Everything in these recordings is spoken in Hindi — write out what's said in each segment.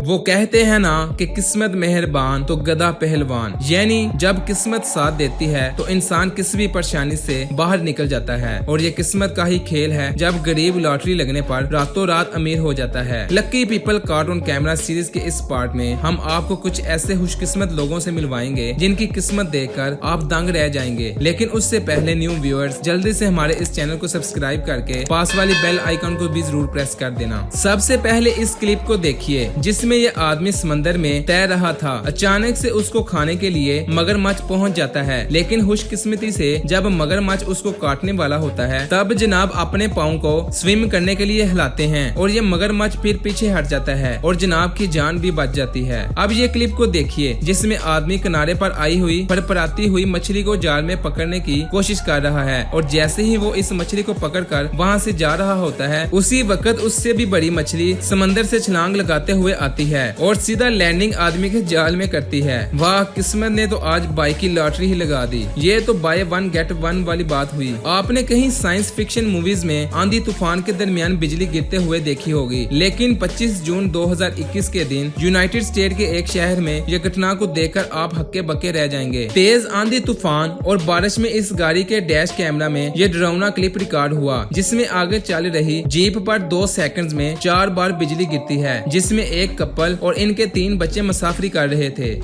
वो कहते हैं ना कि किस्मत मेहरबान तो गधा पहलवान, यानी जब किस्मत साथ देती है तो इंसान किसी भी परेशानी से बाहर निकल जाता है। और ये किस्मत का ही खेल है जब गरीब लॉटरी लगने पर रातों रात अमीर हो जाता है। Lucky people cartoon camera series के इस पार्ट में हम आपको कुछ ऐसे खुशकिस्मत लोगों से मिलवाएंगे जिनकी किस्मत देखकर आप दंग रह जाएंगे। लेकिन उससे पहले न्यू व्यूअर्स जल्दी से हमारे इस चैनल को सब्सक्राइब करके पास वाली बेल आइकन को भी जरूर प्रेस कर देना। सबसे पहले इस क्लिप को देखिए जिसमें ये आदमी समंदर में तैर रहा था। अचानक से उसको खाने के लिए मगरमच्छ पहुंच जाता है, लेकिन खुशकिस्मती से जब मगरमच्छ उसको काटने वाला होता है तब जनाब अपने पाँव को स्विम करने के लिए हिलाते हैं और ये मगरमच्छ फिर पीछे हट जाता है और जनाब की जान भी बच जाती है। अब ये क्लिप को देखिए जिसमें आदमी किनारे पर आई हुई फड़फड़ाती हुई मछली को जाल में पकड़ने की कोशिश कर रहा है और जैसे ही वो इस मछली को पकड़कर वहाँ से जा रहा होता है उसी वक्त उससे भी बड़ी मछली समंदर से छलांग लगाते हुए आती है और सीधा लैंडिंग आदमी के जाल में करती है। वाह, किस्मत ने तो आज बाइक की लॉटरी ही लगा दी। ये तो बाय वन गेट वन वाली बात हुई। आपने कहीं साइंस फिक्शन मूवीज में आंधी तूफान के दरमियान बिजली गिरते हुए देखी होगी, लेकिन 25 जून 2021 के दिन यूनाइटेड स्टेट के एक शहर में यह घटना को देखकर आप हक्के बक्के रह जाएंगे। तेज आंधी तूफान और बारिश में इस गाड़ी के डैश कैमरा में यह डरावना क्लिप रिकॉर्ड हुआ जिसमें आगे चल रही जीप पर 2 सेकंड्स में 4 बार बिजली गिरती है, जिसमें एक कपल और इनके 3 बच्चे मुसाफरी कर रहे थे।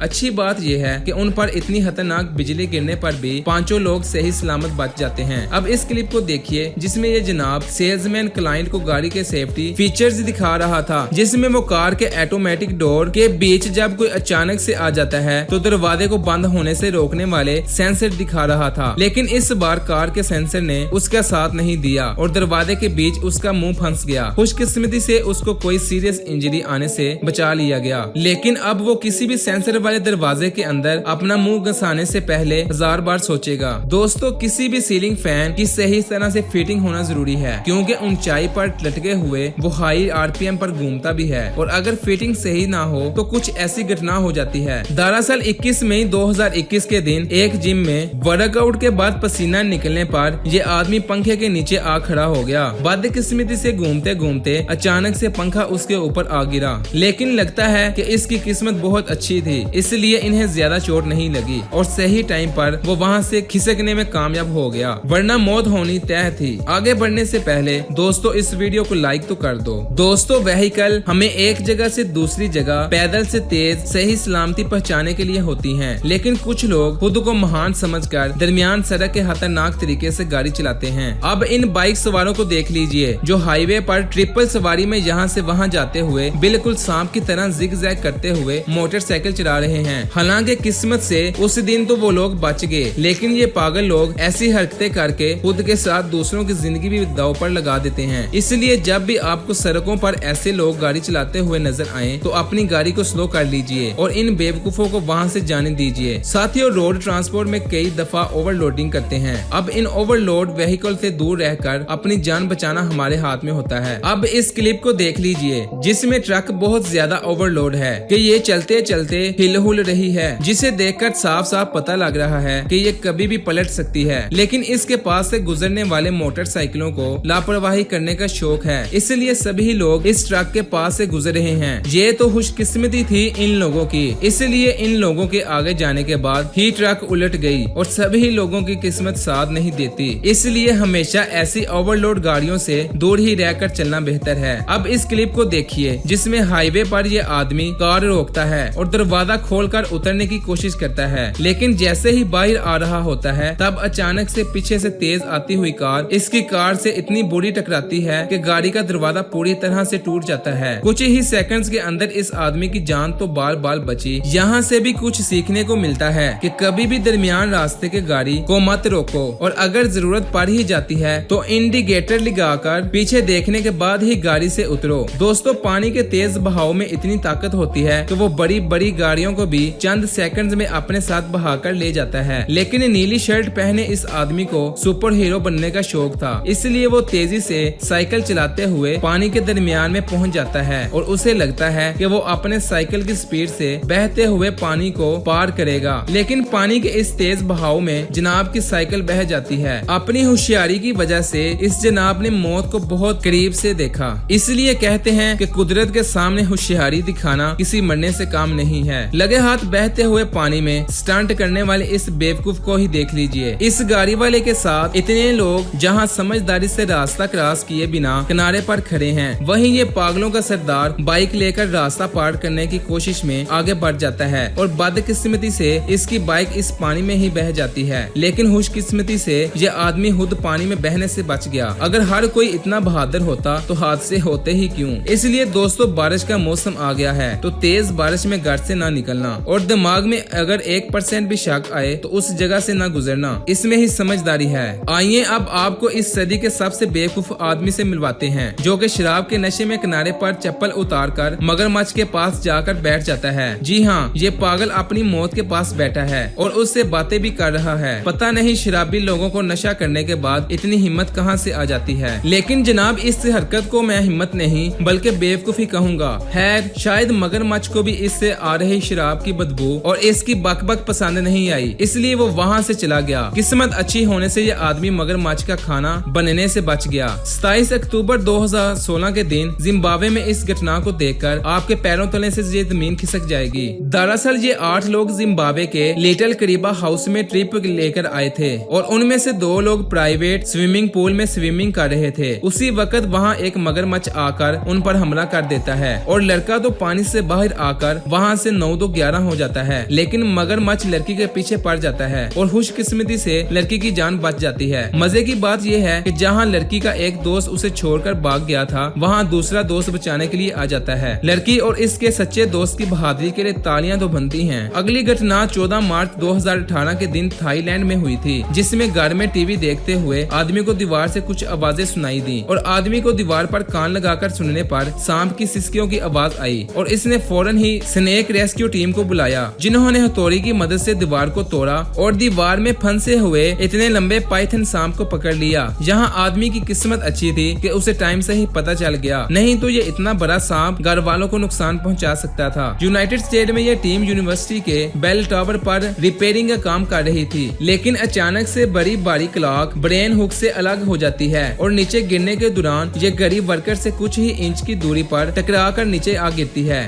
अच्छी बात यह है कि उन पर इतनी खतरनाक बिजली गिरने पर भी 5 लोग सही सलामत बच जाते हैं। अब इस क्लिप को देखिए जिसमें ये जनाब सेल्समैन क्लाइंट को गाड़ी के सेफ्टी फीचर्स दिखा रहा था, जिसमें वो कार के ऑटोमेटिक डोर के बीच जब कोई अचानक से आ जाता है तो दरवाजे को बंद होने से रोकने वाले सेंसर दिखा रहा था। लेकिन इस बार कार के सेंसर ने उसका साथ नहीं दिया और दरवाजे के बीच उसका मुंह फंस गया। खुशकिस्मती से उसको कोई सीरियस इंजरी आने से बचा लिया गया, लेकिन अब वो किसी भी सेंसर वाले दरवाजे के अंदर अपना मुंह घुसाने से पहले 1000 बार सोचेगा। दोस्तों, किसी भी सीलिंग फैन की सही तरह से फिटिंग होना जरूरी है क्योंकि ऊंचाई पर लटके हुए वो हाई आरपीएम पर घूमता भी है और अगर फिटिंग सही ना हो तो कुछ ऐसी घटना हो जाती है। दरअसल 21 मई 2021 के दिन एक जिम में वर्कआउट के बाद पसीना निकलने पर ये आदमी पंखे के नीचे आ खड़ा हो गया। बदकिस्मती से घूमते घूमते अचानक से पंखा उसके ऊपर आ गिरा, लेकिन लगता है कि इसकी किस्मत बहुत अच्छी थी इसलिए इन्हें ज्यादा चोट नहीं लगी और सही टाइम पर वो वहाँ से खिसकने में कामयाब हो गया, वरना मौत होनी तय थी। आगे बढ़ने से पहले दोस्तों इस वीडियो को लाइक तो कर दो। दोस्तों, व्हीकल हमें एक जगह से दूसरी जगह पैदल से तेज सही सलामती पहुँचाने के लिए होती हैं, लेकिन कुछ लोग खुद को महान समझकर दरमियान सड़क के खतरनाक तरीके से गाड़ी चलाते हैं। अब इन बाइक सवारों को देख लीजिए जो हाईवे पर ट्रिपल सवारी में यहाँ से वहाँ जाते हुए बिल्कुल सांप की तरह जिग-जैग करते हुए मोटरसाइकिल चला रहे हैं। हालांकि किस्मत से उस दिन तो वो लोग बच गए, लेकिन ये पागल लोग ऐसी हरकतें करके खुद के साथ दूसरों की जिंदगी भी दांव पर लगा देते हैं। इसलिए जब भी आपको सड़कों पर ऐसे लोग गाड़ी चलाते हुए नजर आए तो अपनी गाड़ी को स्लो कर लीजिए और इन बेवकूफों को वहाँ से जाने दीजिए। साथियों, रोड ट्रांसपोर्ट में कई दफा ओवरलोडिंग करते हैं। अब इन ओवरलोड व्हीकल से दूर रहकर अपनी जान बचाना हमारे हाथ में होता है। अब इस क्लिप को देख लीजिए जिसमें ट्रक बहुत ज्यादा ओवरलोड है कि ये चलते चलते हिल रही है, जिसे देखकर साफ साफ पता लग रहा है कि ये कभी भी पलट सकती है। लेकिन इसके पास से गुजरने वाले मोटरसाइकिलों को लापरवाही करने का शौक है, इसलिए सभी लोग इस ट्रक के पास से गुजर रहे हैं। ये तो खुशकिस्मती थी इन लोगों की, इसलिए इन लोगों के आगे जाने के बाद ही ट्रक उलट गई और सभी लोगों की किस्मत साथ नहीं देती। इसलिए हमेशा ऐसी ओवरलोड गाड़ियों से दूर ही रहकर चलना बेहतर है। अब इस क्लिप को देखिए जिसमें हाईवे पर ये आदमी कार रोकता है और दरवाजा खोलकर उतरने की कोशिश करता है, लेकिन जैसे ही बाहर आ रहा होता है तब अचानक से पीछे से तेज आती हुई कार इसकी कार से इतनी बुरी टकराती है कि गाड़ी का दरवाजा पूरी तरह से टूट जाता है। कुछ ही सेकंड्स के अंदर इस आदमी की जान तो बाल बाल बची। यहाँ से भी कुछ सीखने को मिलता है कि कभी भी दरमियान रास्ते के गाड़ी को मत रोको और अगर जरूरत पड़ ही जाती है तो इंडिकेटर लगाकर पीछे देखने के बाद ही गाड़ी से उतरो। दोस्तों, पानी के तेज बहाव में इतनी ताकत होती है कि वो बड़ी बड़ी गाड़ियों को भी चंद सेकंड्स में अपने साथ बहाकर ले जाता है। लेकिन नीली शर्ट पहने इस आदमी को सुपर हीरो बनने का शौक था, इसलिए वो तेजी से साइकिल चलाते हुए पानी के दरमियान में पहुंच जाता है और उसे लगता है कि वो अपने साइकिल की स्पीड से बहते हुए पानी को पार करेगा। लेकिन पानी के इस तेज बहाव में जनाब की साइकिल बह जाती है। अपनी होशियारी की वजह से इस जनाब ने मौत को बहुत करीब से देखा। इसलिए कहते हैं कि कुदरत के सामने होशियारी दिखाना किसी मरने से काम नहीं है। लगे हाथ बहते हुए पानी में स्टंट करने वाले इस बेवकूफ को ही देख लीजिए। इस गाड़ी वाले के साथ इतने लोग जहां समझदारी से रास्ता क्रॉस किए बिना किनारे पर खड़े हैं, वहीं ये पागलों का सरदार बाइक लेकर रास्ता पार करने की कोशिश में आगे बढ़ जाता है और बदकिस्मती से इसकी बाइक इस पानी में ही बह जाती है। लेकिन खुशकिस्मती से ये आदमी खुद पानी में बहने से बच गया। अगर हर कोई इतना बहादुर होता तो हादसे होते ही क्यों। इसलिए दोस्तों, बारिश का मौसम आ गया है तो तेज बारिश में घर से ना निकलना और दिमाग में अगर 1% भी शक आए तो उस जगह से ना गुजरना, इसमें ही समझदारी है। आइए अब आपको इस सदी के सबसे बेवकूफ आदमी से मिलवाते हैं, जो कि शराब के नशे में किनारे पर चप्पल उतारकर मगरमच्छ के पास जाकर बैठ जाता है। जी हाँ, ये पागल अपनी मौत के पास बैठा है और उससे बातें भी कर रहा है। पता नहीं शराबी लोगों को नशा करने के बाद इतनी हिम्मत कहाँ से आ जाती है। लेकिन जनाब, इस हरकत को मैं हिम्मत नहीं बल्कि बेवकूफी कहूँगा। है शायद मगरमच्छ को भी इससे आ रही शराब की बदबू और इसकी बकबक पसंद नहीं आई, इसलिए वो वहाँ से चला गया। किस्मत अच्छी होने से ये आदमी मगरमच्छ का खाना बनने से बच गया। 27 अक्टूबर 2016 के दिन जिम्बाब्वे में इस घटना को देखकर आपके पैरों तले से ये जमीन खिसक जाएगी। दरअसल ये 8 लोग जिम्बाब्वे के लिटिल करीबा हाउस में ट्रिप लेकर आए थे और उनमें से 2 लोग प्राइवेट स्विमिंग पूल में स्विमिंग कर रहे थे। उसी वक्त वहाँ एक मगरमच्छ आकर उन पर हमला कर देता है और लड़का तो पानी से बाहर आकर वहाँ से 9-11 हो जाता है। लेकिन मगरमच्छ लड़की के पीछे पड़ जाता है और खुशकिस्मती से लड़की की जान बच जाती है। मजे की बात यह है कि जहाँ लड़की का एक दोस्त उसे छोड़कर भाग गया था, वहाँ दूसरा दोस्त बचाने के लिए आ जाता है। लड़की और इसके सच्चे दोस्त की बहादुरी के लिए तालियां तो बनती हैं। अगली घटना 14 मार्च 2018 के दिन थाईलैंड में हुई थी, जिसमें घर में टीवी देखते हुए आदमी को दीवार से कुछ आवाजें सुनाई दी और आदमी को दीवार पर कान लगाकर सुनने पर सांप की सिसकियों की आवाज आई और इसने फौरन ही स्नेक रेस्क्यू टीम को बुलाया, जिन्होंने हथौड़ी की मदद से दीवार को तोड़ा और दीवार में फंसे हुए इतने लंबे पाइथन सांप को पकड़ लिया। यहाँ आदमी की किस्मत अच्छी थी कि उसे टाइम से ही पता चल गया, नहीं तो ये इतना बड़ा सांप घर वालों को नुकसान पहुंचा सकता था। यूनाइटेड स्टेट में ये टीम यूनिवर्सिटी के बेल टावर पर रिपेयरिंग का काम कर रही थी, लेकिन अचानक से बड़ी बारी क्लॉक ब्रेन हुक से अलग हो जाती है और नीचे गिरने के दौरान ये गरीब वर्कर से कुछ ही इंच की दूरी पर टकरा कर नीचे आ गिरती है।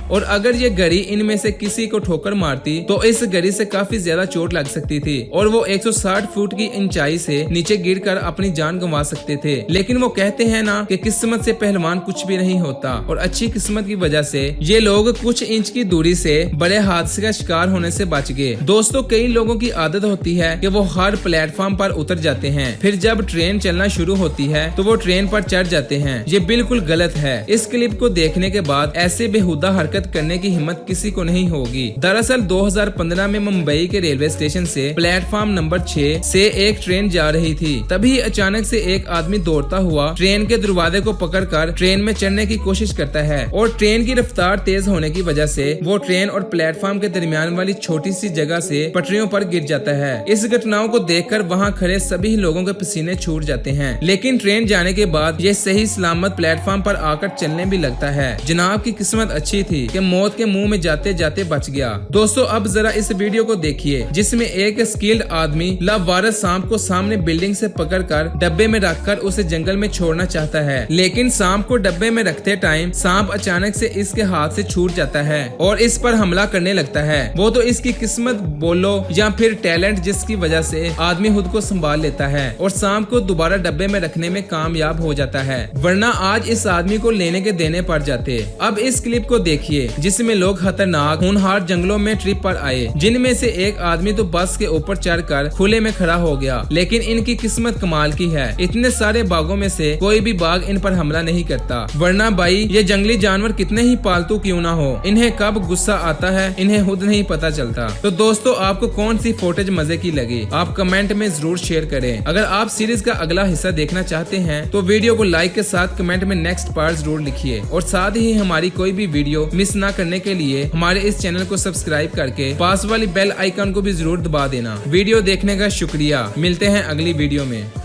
और अगर ये घड़ी इनमें से किसी को ठोकर मारती तो इस घड़ी से काफी ज्यादा चोट लग सकती थी और वो 160 फुट की ऊंचाई से नीचे गिरकर अपनी जान गंवा सकते थे। लेकिन वो कहते हैं ना कि किस्मत से पहलवान कुछ भी नहीं होता और अच्छी किस्मत की वजह से ये लोग कुछ इंच की दूरी से बड़े हादसे का शिकार होने से बच गए। दोस्तों, कई लोगों की आदत होती है कि वो हर प्लेटफॉर्म पर उतर जाते हैं, फिर जब ट्रेन चलना शुरू होती है तो वो ट्रेन पर चढ़ जाते हैं। ये बिल्कुल गलत है। इस क्लिप को देखने के बाद ऐसे बेहुदा हरकत करने की हिम्मत किसी को नहीं होगी। दरअसल 2015 में मुंबई के रेलवे स्टेशन से प्लेटफॉर्म नंबर 6 से एक ट्रेन जा रही थी। तभी अचानक से एक आदमी दौड़ता हुआ ट्रेन के दरवाजे को पकड़कर ट्रेन में चढ़ने की कोशिश करता है और ट्रेन की रफ्तार तेज होने की वजह से वो ट्रेन और प्लेटफॉर्म के दरमियान वाली छोटी सी जगह से पटरियों पर गिर जाता है। इस घटनाओं को देखकर वहाँ खड़े सभी लोगों के पसीने छूट जाते हैं, लेकिन ट्रेन जाने के बाद ये सही सलामत प्लेटफॉर्म पर आकर चलने भी लगता है। जनाब की किस्मत अच्छी थी कि मौत के मुंह में जाते जाते बच गया। दोस्तों, अब जरा इस वीडियो को देखिए जिसमें एक स्किल्ड आदमी लावारिस सांप को सामने बिल्डिंग से पकड़कर डब्बे में रखकर उसे जंगल में छोड़ना चाहता है, लेकिन सांप को डब्बे में रखते टाइम सांप अचानक से इसके हाथ से छूट जाता है और इस पर हमला करने लगता है। वो तो इसकी किस्मत बोलो या फिर टैलेंट, जिसकी वजह से आदमी खुद को संभाल लेता है और सांप को दोबारा डब्बे में रखने में कामयाब हो जाता है, वरना आज इस आदमी को लेने के देने पड़ जाते। अब इस क्लिप को देखिए लिए, जिसमें लोग खतरनाक होनहार जंगलों में ट्रिप पर आए, जिनमें से एक आदमी तो बस के ऊपर चढ़कर खुले में खड़ा हो गया। लेकिन इनकी किस्मत कमाल की है, इतने सारे बाघों में से कोई भी बाघ इन पर हमला नहीं करता। वरना भाई ये जंगली जानवर कितने ही पालतू क्यों ना हो, इन्हें कब गुस्सा आता है इन्हें खुद नहीं पता चलता। तो दोस्तों आपको कौन सी फुटेज मजे की लगी, आप कमेंट में जरूर शेयर करें। अगर आप सीरीज का अगला हिस्सा देखना चाहते हैं तो वीडियो को लाइक के साथ कमेंट में नेक्स्ट पार्ट जरूर लिखिए, और साथ ही हमारी कोई भी वीडियो मिस ना करने के लिए हमारे इस चैनल को सब्सक्राइब करके पास वाली बेल आइकन को भी जरूर दबा देना। वीडियो देखने का शुक्रिया, मिलते हैं अगली वीडियो में।